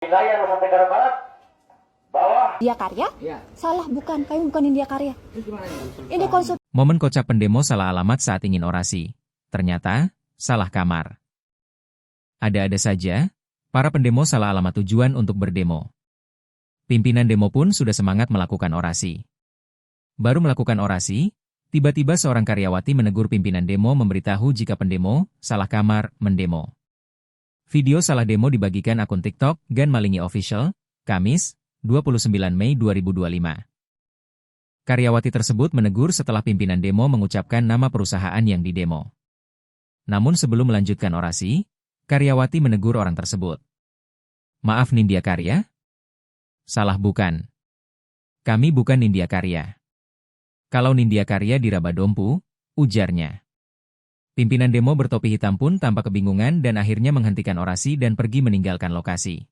Wilayah Nusa Tenggara Barat, bawah. India Karya? Ya. Salah, bukan. Kami bukan India Karya. Itu gimana ini? Ini konsul. Momen kocak pendemo salah alamat saat ingin orasi. Ternyata, salah kamar. Ada-ada saja, para pendemo salah alamat tujuan untuk berdemo. Pimpinan demo pun sudah semangat melakukan orasi. Baru melakukan orasi, tiba-tiba seorang karyawati menegur pimpinan demo memberitahu jika pendemo salah kamar mendemo. Video salah demo dibagikan akun TikTok Gan Malingi Official, Kamis, 29 Mei 2025. Karyawati tersebut menegur setelah pimpinan demo mengucapkan nama perusahaan yang didemo. Namun sebelum melanjutkan orasi, karyawati menegur orang tersebut. Maaf Nindya Karya? Salah bukan. Kami bukan Nindya Karya. Kalau Nindya Karya diraba dompu, ujarnya. Pimpinan demo bertopi hitam pun tampak kebingungan dan akhirnya menghentikan orasi dan pergi meninggalkan lokasi.